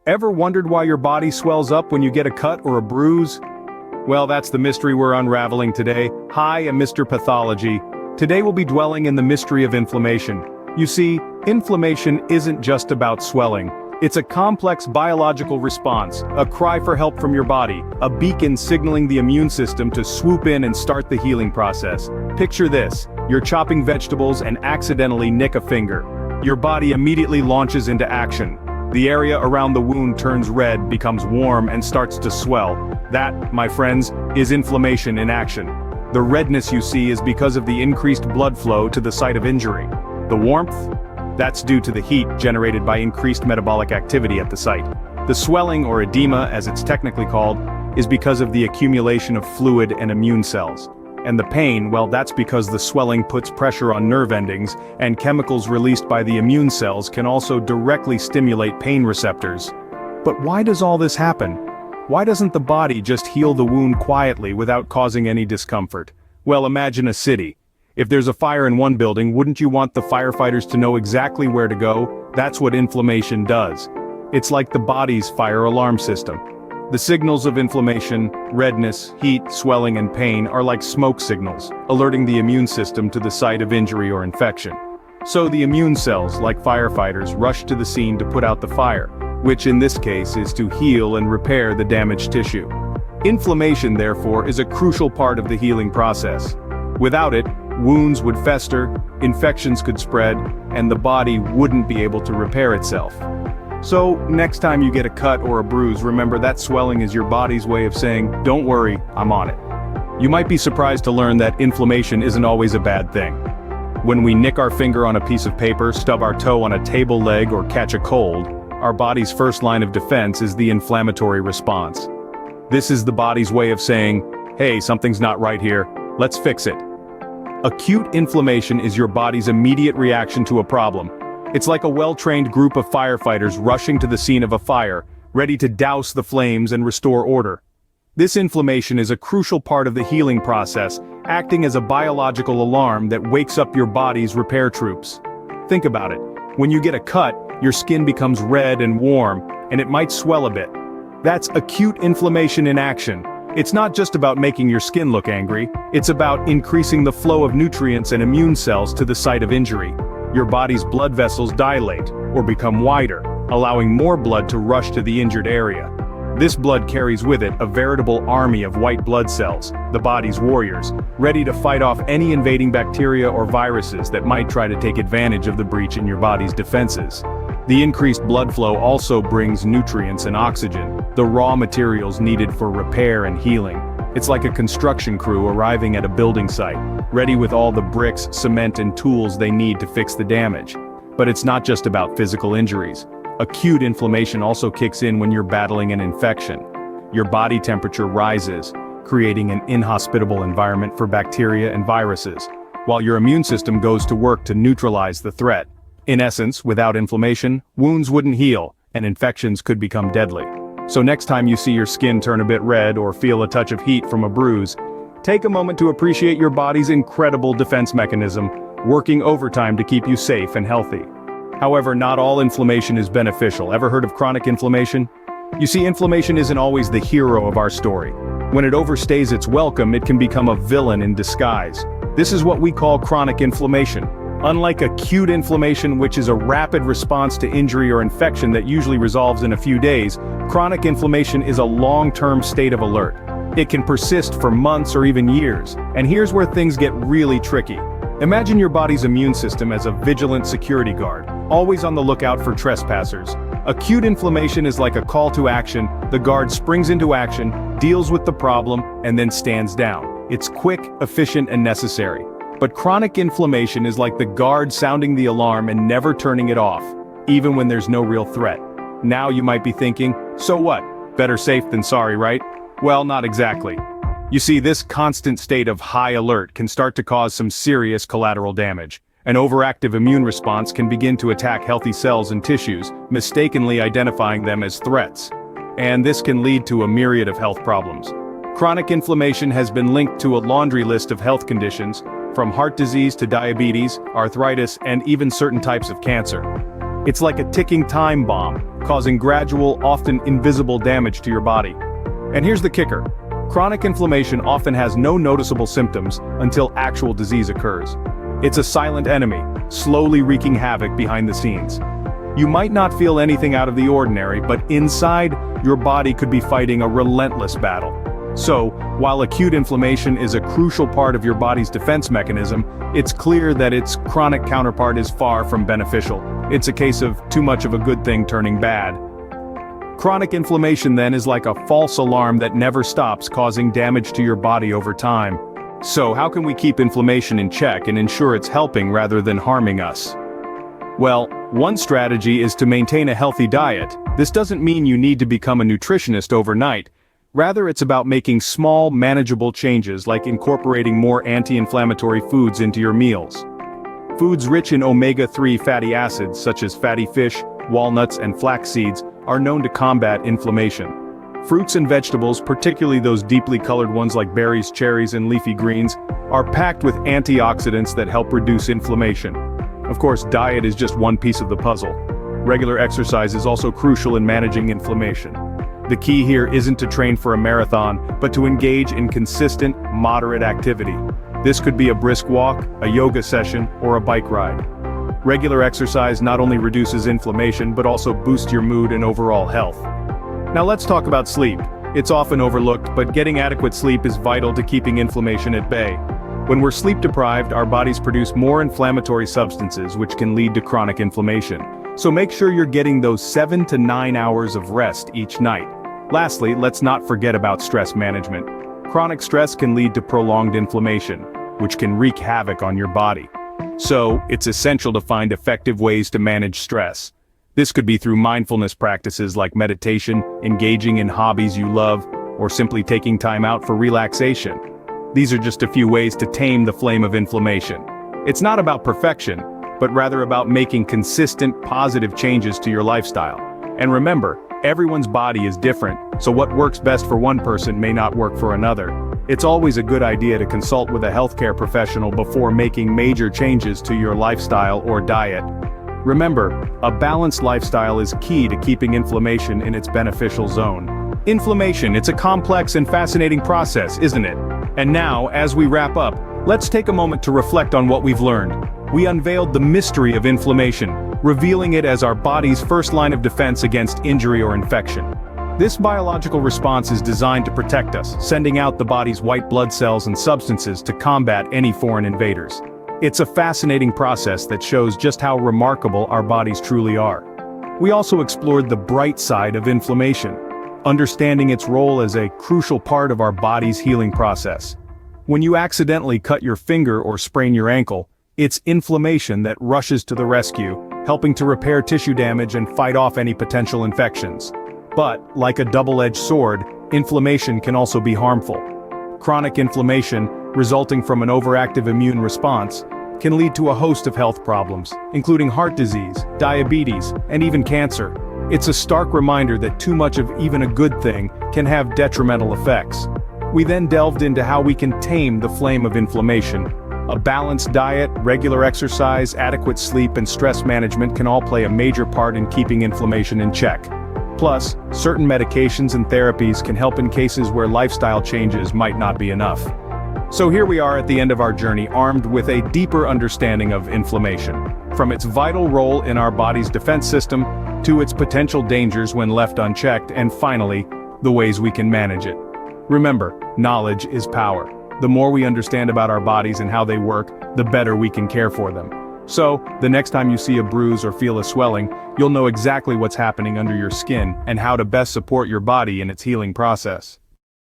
Ever wondered why your body swells up when you get a cut or a bruise? Well, that's the mystery we're unraveling today. Hi, I'm Mr. Pathology. Today we'll be dwelling in the mystery of inflammation. You see, inflammation isn't just about swelling. It's a complex biological response, a cry for help from your body, a beacon signaling the immune system to swoop in and start the healing process. Picture this: you're chopping vegetables and accidentally nick a finger. Your body immediately launches into action. The area around the wound turns red, becomes warm, and starts to swell. That, my friends, is inflammation in action. The redness you see is because of the increased blood flow to the site of injury. The warmth? That's due to the heat generated by increased metabolic activity at the site. The swelling, or edema as it's technically called, is because of the accumulation of fluid and immune cells. And the pain, well, that's because the swelling puts pressure on nerve endings, and chemicals released by the immune cells can also directly stimulate pain receptors. But why does all this happen? Why doesn't the body just heal the wound quietly without causing any discomfort? Well, imagine a city. If there's a fire in one building, wouldn't you want the firefighters to know exactly where to go? That's what inflammation does. It's like the body's fire alarm system. The signals of inflammation, redness, heat, swelling, and pain are like smoke signals, alerting the immune system to the site of injury or infection. So the immune cells, like firefighters, rush to the scene to put out the fire, which in this case is to heal and repair the damaged tissue. Inflammation, therefore, is a crucial part of the healing process. Without it, wounds would fester, infections could spread, and the body wouldn't be able to repair itself. So, next time you get a cut or a bruise, remember that swelling is your body's way of saying, "Don't worry, I'm on it." You might be surprised to learn that inflammation isn't always a bad thing. When we nick our finger on a piece of paper, stub our toe on a table leg, or catch a cold, our body's first line of defense is the inflammatory response. This is the body's way of saying, "Hey, something's not right here, let's fix it." Acute inflammation is your body's immediate reaction to a problem. It's like a well-trained group of firefighters rushing to the scene of a fire, ready to douse the flames and restore order. This inflammation is a crucial part of the healing process, acting as a biological alarm that wakes up your body's repair troops. Think about it. When you get a cut, your skin becomes red and warm, and it might swell a bit. That's acute inflammation in action. It's not just about making your skin look angry, it's about increasing the flow of nutrients and immune cells to the site of injury. Your body's blood vessels dilate, or become wider, allowing more blood to rush to the injured area. This blood carries with it a veritable army of white blood cells, the body's warriors, ready to fight off any invading bacteria or viruses that might try to take advantage of the breach in your body's defenses. The increased blood flow also brings nutrients and oxygen, the raw materials needed for repair and healing. It's like a construction crew arriving at a building site, ready with all the bricks, cement, and tools they need to fix the damage. But it's not just about physical injuries. Acute inflammation also kicks in when you're battling an infection. Your body temperature rises, creating an inhospitable environment for bacteria and viruses, while your immune system goes to work to neutralize the threat. In essence, without inflammation, wounds wouldn't heal, and infections could become deadly. So next time you see your skin turn a bit red or feel a touch of heat from a bruise, take a moment to appreciate your body's incredible defense mechanism, working overtime to keep you safe and healthy. However, not all inflammation is beneficial. Ever heard of chronic inflammation? You see, inflammation isn't always the hero of our story. When it overstays its welcome, it can become a villain in disguise. This is what we call chronic inflammation. Unlike acute inflammation, which is a rapid response to injury or infection that usually resolves in a few days, chronic inflammation is a long-term state of alert. It can persist for months or even years, and here's where things get really tricky. Imagine your body's immune system as a vigilant security guard, always on the lookout for trespassers. Acute inflammation is like a call to action. The guard springs into action, deals with the problem, and then stands down. It's quick, efficient, and necessary. But chronic inflammation is like the guard sounding the alarm and never turning it off, even when there's no real threat. Now you might be thinking, so what? Better safe than sorry, right? Well, not exactly. You see, this constant state of high alert can start to cause some serious collateral damage. An overactive immune response can begin to attack healthy cells and tissues, mistakenly identifying them as threats. And this can lead to a myriad of health problems. Chronic inflammation has been linked to a laundry list of health conditions, from heart disease to diabetes, arthritis, and even certain types of cancer. It's like a ticking time bomb, causing gradual, often invisible damage to your body. And here's the kicker. Chronic inflammation often has no noticeable symptoms until actual disease occurs. It's a silent enemy, slowly wreaking havoc behind the scenes. You might not feel anything out of the ordinary, but inside, your body could be fighting a relentless battle. So, while acute inflammation is a crucial part of your body's defense mechanism, it's clear that its chronic counterpart is far from beneficial. It's a case of too much of a good thing turning bad. Chronic inflammation then is like a false alarm that never stops, causing damage to your body over time. So how can we keep inflammation in check and ensure it's helping rather than harming us? Well, one strategy is to maintain a healthy diet. This doesn't mean you need to become a nutritionist overnight. Rather, it's about making small, manageable changes like incorporating more anti-inflammatory foods into your meals. Foods rich in omega-3 fatty acids such as fatty fish, walnuts, and flax seeds are known to combat inflammation. Fruits and vegetables, particularly those deeply colored ones like berries, cherries, and leafy greens, are packed with antioxidants that help reduce inflammation. Of course, diet is just one piece of the puzzle. Regular exercise is also crucial in managing inflammation. The key here isn't to train for a marathon, but to engage in consistent, moderate activity. This could be a brisk walk, a yoga session, or a bike ride. Regular exercise not only reduces inflammation, but also boosts your mood and overall health. Now let's talk about sleep. It's often overlooked, but getting adequate sleep is vital to keeping inflammation at bay. When we're sleep deprived, our bodies produce more inflammatory substances, which can lead to chronic inflammation. So make sure you're getting those 7 to 9 hours of rest each night. Lastly, let's not forget about stress management. Chronic stress can lead to prolonged inflammation, which can wreak havoc on your body. So, it's essential to find effective ways to manage stress. This could be through mindfulness practices like meditation, engaging in hobbies you love, or simply taking time out for relaxation. These are just a few ways to tame the flame of inflammation. It's not about perfection, but rather about making consistent, positive changes to your lifestyle. And remember, everyone's body is different, so what works best for one person may not work for another. It's always a good idea to consult with a healthcare professional before making major changes to your lifestyle or diet. Remember, a balanced lifestyle is key to keeping inflammation in its beneficial zone. Inflammation, it's a complex and fascinating process, isn't it? And now, as we wrap up, let's take a moment to reflect on what we've learned. We unveiled the mystery of inflammation, revealing it as our body's first line of defense against injury or infection. This biological response is designed to protect us, sending out the body's white blood cells and substances to combat any foreign invaders. It's a fascinating process that shows just how remarkable our bodies truly are. We also explored the bright side of inflammation, understanding its role as a crucial part of our body's healing process. When you accidentally cut your finger or sprain your ankle, it's inflammation that rushes to the rescue, helping to repair tissue damage and fight off any potential infections. But, like a double-edged sword, inflammation can also be harmful. Chronic inflammation, resulting from an overactive immune response, can lead to a host of health problems, including heart disease, diabetes, and even cancer. It's a stark reminder that too much of even a good thing can have detrimental effects. We then delved into how we can tame the flame of inflammation. A balanced diet, regular exercise, adequate sleep, and stress management can all play a major part in keeping inflammation in check. Plus, certain medications and therapies can help in cases where lifestyle changes might not be enough. So here we are at the end of our journey, armed with a deeper understanding of inflammation. From its vital role in our body's defense system, to its potential dangers when left unchecked, and finally, the ways we can manage it. Remember, knowledge is power. The more we understand about our bodies and how they work, the better we can care for them. So, the next time you see a bruise or feel a swelling, you'll know exactly what's happening under your skin and how to best support your body in its healing process.